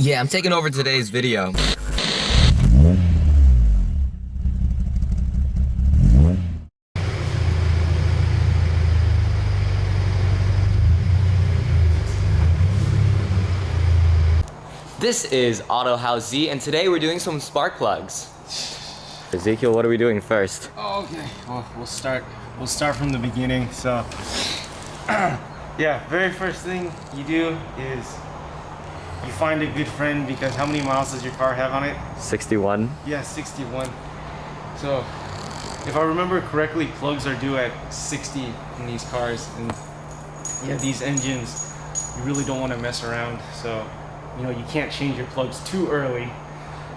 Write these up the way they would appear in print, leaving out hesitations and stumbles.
Yeah, I'm taking over today's video. This is Autohaus Z, and today we're doing some spark plugs. Ezekiel, what are we doing first? Okay, well, we'll start from the beginning. So, yeah, very first thing you do is you find a good friend, because how many miles does your car have on it? 61. Yeah, 61. So, if I remember correctly, plugs are due at 60 in these cars, and yeah, these engines, you really don't want to mess around. So, you know, you can't change your plugs too early.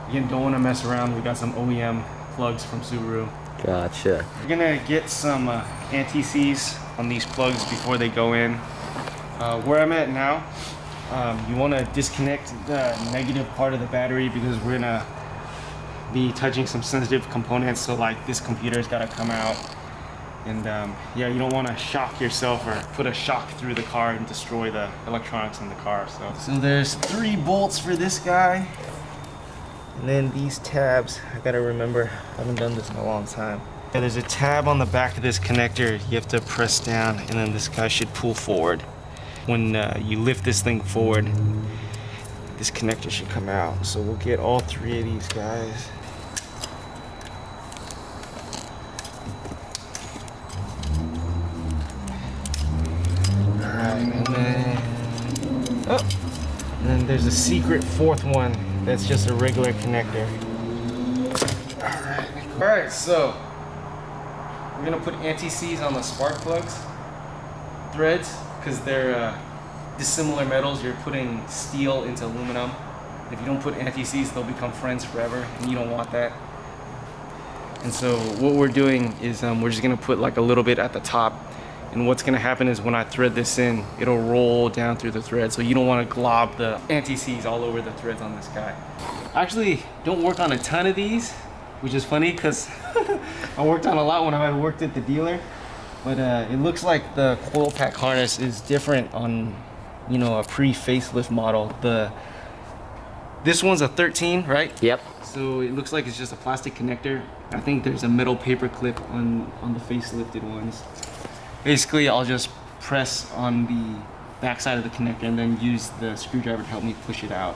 Again, don't want to mess around. We got some OEM plugs from Subaru. Gotcha. We're gonna get some anti-seize on these plugs before they go in. Where I'm at now, you want to disconnect the negative part of the battery, because we're gonna be touching some sensitive components. So like this computer's got to come out, and yeah, you don't want to shock yourself or put a shock through the car and destroy the electronics in the car. So there's 3 bolts for this guy. And then these tabs, I gotta remember, I haven't done this in a long time. Yeah, there's a tab on the back of this connector. You have to press down, and then this guy should pull forward. When you lift this thing forward, this connector should come out. So we'll get all 3 of these guys. Alright, and then there's a secret 4th one. That's just a regular connector. Alright, so we're gonna put anti-seize on the spark plugs threads, because they're dissimilar metals. You're putting steel into aluminum. If you don't put anti-seize, they'll become friends forever, and you don't want that. And so what we're doing is we're just gonna put like a little bit at the top. And what's gonna happen is when I thread this in, it'll roll down through the thread. So you don't wanna glob the anti-seize all over the threads on this guy. I actually don't work on a ton of these, which is funny, because I worked on a lot when I worked at the dealer. But it looks like the coil pack harness is different on, you know, a pre-facelift model. This one's a 13, right? Yep. So it looks like it's just a plastic connector. I think there's a metal paper clip on the facelifted ones. Basically, I'll just press on the back side of the connector and then use the screwdriver to help me push it out.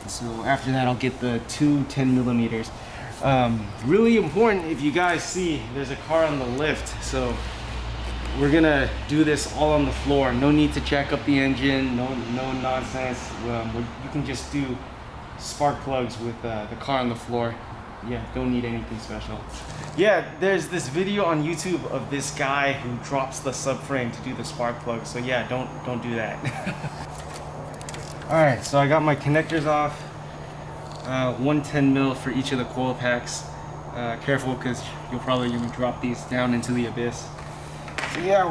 So after that, I'll get the 2 10mm. Really important, if you guys see, there's a car on the lift. So we're gonna do this all on the floor. No need to jack up the engine, no nonsense. You can just do spark plugs with the car on the floor. Yeah, don't need anything special. Yeah, there's this video on YouTube of this guy who drops the subframe to do the spark plug. So yeah, don't do that. All right, so I got my connectors off. 1 10mm for each of the coil packs. Careful, because you'll probably even drop these down into the abyss. So yeah,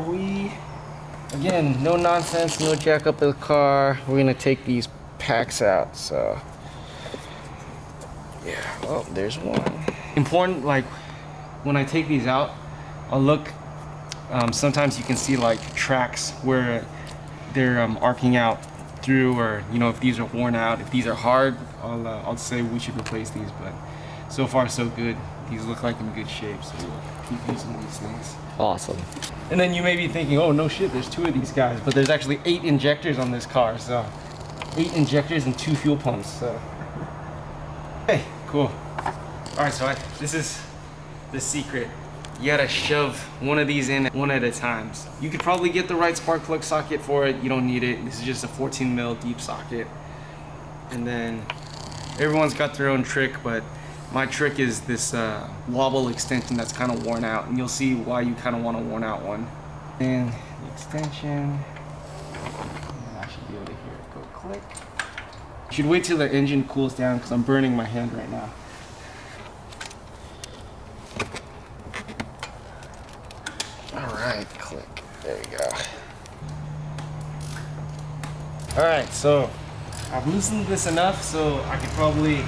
again, no nonsense, no jack up the car. We're gonna take these packs out. So yeah, well, there's one. Important, like when I take these out, I'll look. Sometimes you can see like tracks where they're arcing out through, or you know, if these are worn out. If these are hard, I'll say we should replace these. But so far so good. These look like in good shape, so we'll keep using these things. Awesome. And then you may be thinking, oh no shit, there's 2 of these guys, but there's actually 8 injectors on this car. So 8 injectors and 2 fuel pumps. So hey, cool. All right, so this is the secret. You gotta shove one of these in one at a time. You could probably get the right spark plug socket for it. You don't need it. This is just a 14mm deep socket. And then everyone's got their own trick, but my trick is this wobble extension that's kind of worn out, and you'll see why you kind of want a worn out one. And the extension, and I should be able to hear it go click. You should wait till the engine cools down, because I'm burning my hand right now. Alright, click. There we go. Alright, so I've loosened this enough so I could probably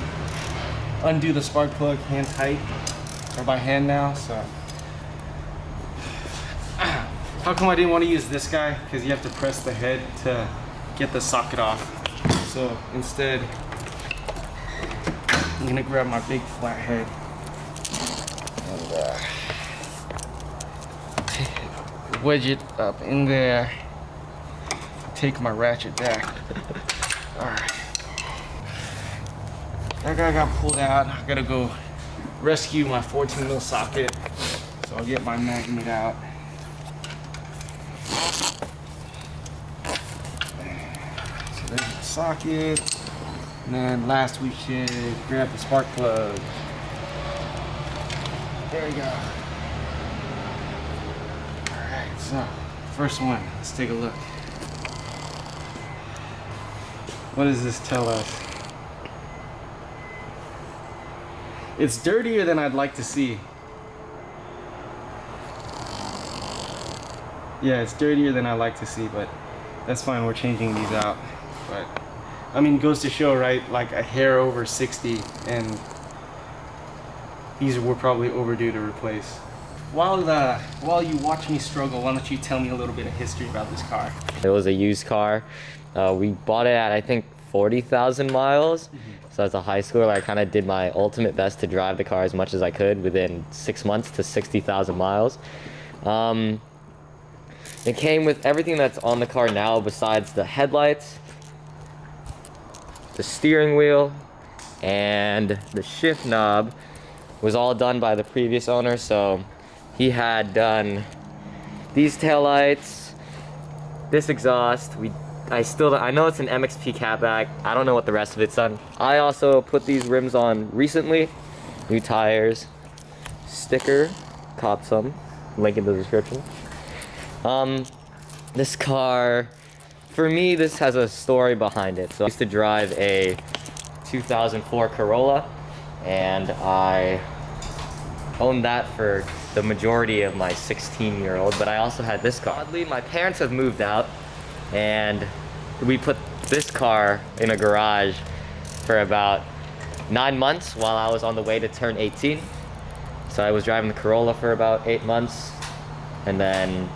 undo the spark plug hand tight, or by hand now. So how come I didn't want to use this guy? Because you have to press the head to get the socket off. So instead, I'm gonna grab my big flathead and wedge it up in there. Take my ratchet back. Alright. That guy got pulled out. I gotta go rescue my 14 mil socket. So I'll get my magnet out. So there's the socket. And then last we should grab the spark plug. There we go. Alright, so first one, let's take a look. What does this tell us? It's dirtier than I'd like to see. Yeah, it's dirtier than I like to see, but that's fine, we're changing these out. But I mean, it goes to show, right, like a hair over 60, and these were probably overdue to replace. While you watch me struggle, why don't you tell me a little bit of history about this car? It was a used car. We bought it at, I think, 40,000 miles. So as a high schooler, I kind of did my ultimate best to drive the car as much as I could within 6 months to 60,000 miles. It came with everything that's on the car now besides the headlights, the steering wheel, and the shift knob was all done by the previous owner. So he had done these taillights, this exhaust. I know it's an MXP catback. I don't know what the rest of it's done. I also put these rims on recently. New tires, sticker, caught some, link in the description. This car, for me, this has a story behind it. So I used to drive a 2004 Corolla, and I owned that for the majority of my 16-year-old, but I also had this car. Oddly, my parents have moved out, and we put this car in a garage for about 9 months while I was on the way to turn 18. So I was driving the Corolla for about 8 months, and then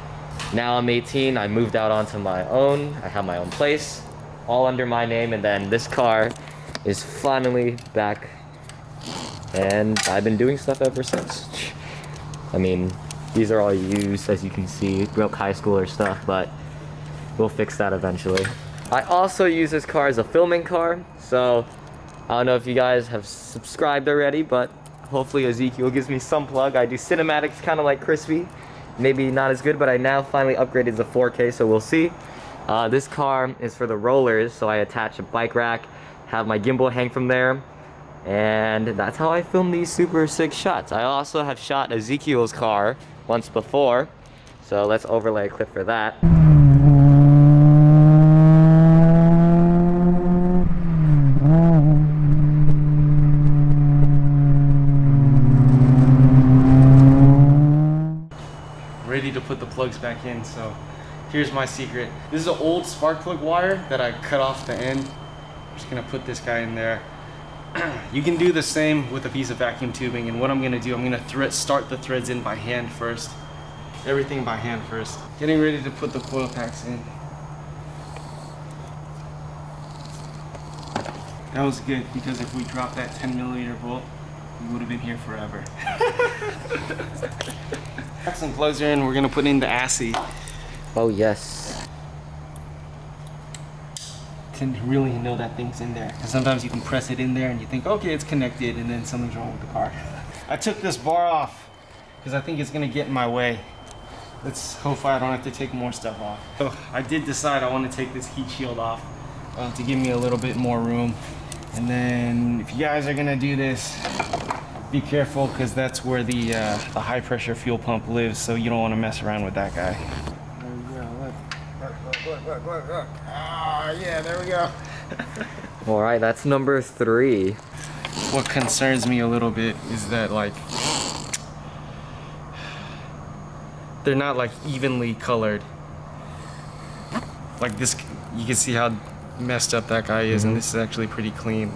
now I'm 18, I moved out onto my own. I have my own place, all under my name, and then this car is finally back, and I've been doing stuff ever since. I mean, these are all used, as you can see, broke high schooler stuff, but we'll fix that eventually. I also use this car as a filming car, so I don't know if you guys have subscribed already, but hopefully Ezekiel gives me some plug. I do cinematics kind of like Crispy, maybe not as good, but I now finally upgraded to 4K, so we'll see. This car is for the rollers, so I attach a bike rack, have my gimbal hang from there, and that's how I film these super sick shots. I also have shot Ezekiel's car once before, so let's overlay a clip for that. Ready to put the plugs back in, so here's my secret. This is an old spark plug wire that I cut off the end. I'm just gonna put this guy in there. You can do the same with a piece of vacuum tubing, and what I'm gonna do, I'm gonna start the threads in by hand first. Everything by hand first. Getting ready to put the coil packs in. That was good, because if we dropped that 10mm bolt, we would have been here forever. Some plugs are in, we're gonna put in the ASSI. Oh yes. To really know that thing's in there. And sometimes you can press it in there and you think, okay, it's connected, and then something's wrong with the car. I took this bar off because I think it's gonna get in my way. Let's hopefully I don't have to take more stuff off. So I did decide I want to take this heat shield off to give me a little bit more room. And then if you guys are gonna do this, be careful, because that's where the high pressure fuel pump lives, so you don't want to mess around with that guy. There we go, look. Ah, yeah, there we go. All right, that's number 3. What concerns me a little bit is that, like, they're not like evenly colored. Like this, you can see how messed up that guy is, and this is actually pretty clean.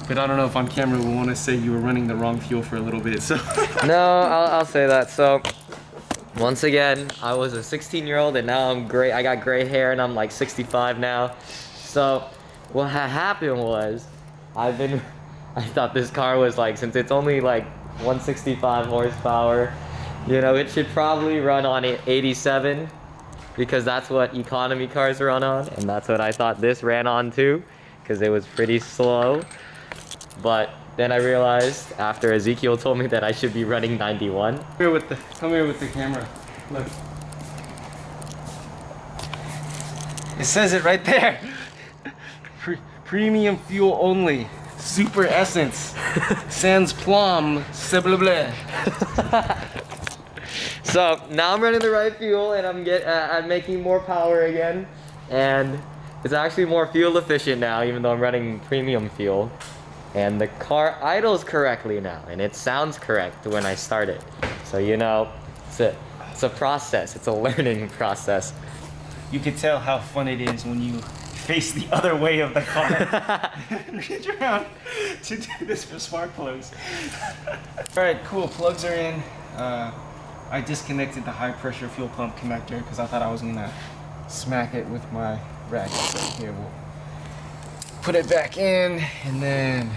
But I don't know if on camera we want to say you were running the wrong fuel for a little bit, so. No, I'll say that. So, once again, I was a 16-year-old, and now I'm gray. I got gray hair, and I'm like 65 now. So what happened was, I thought this car was like, since it's only like 165 horsepower, you know, it should probably run on 87, because that's what economy cars run on, and that's what I thought this ran on too, because it was pretty slow. But then I realized after Ezekiel told me that I should be running 91. Come here with the camera. Look. It says it right there. Premium fuel only. Super essence. Sans plum. Blah blah. So now I'm running the right fuel, and I'm making more power again, and it's actually more fuel efficient now, even though I'm running premium fuel. And the car idles correctly now, and it sounds correct when I start it. So you know, it's a process. It's a learning process. You can tell how fun it is when you face the other way of the car. Reach around to do this for spark plugs. All right, cool. Plugs are in. I disconnected the high pressure fuel pump connector because I thought I was gonna smack it with my ratchet. So here we'll put it back in, and then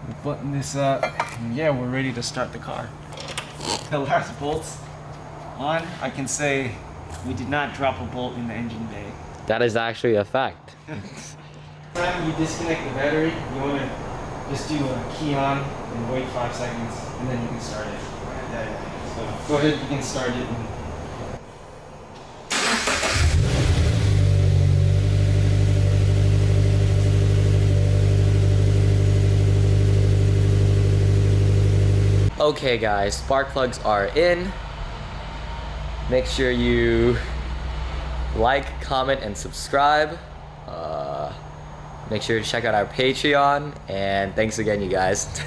we button this up, and yeah, we're ready to start the car. The last bolt's on. I can say we did not drop a bolt in the engine bay. That is actually a fact. Time you disconnect the battery, you want to just do a key on and wait 5 seconds, and then you can start it. So go ahead, you can start it. Okay guys, spark plugs are in. Make sure you like, comment, and subscribe. Make sure to check out our Patreon, and thanks again, you guys.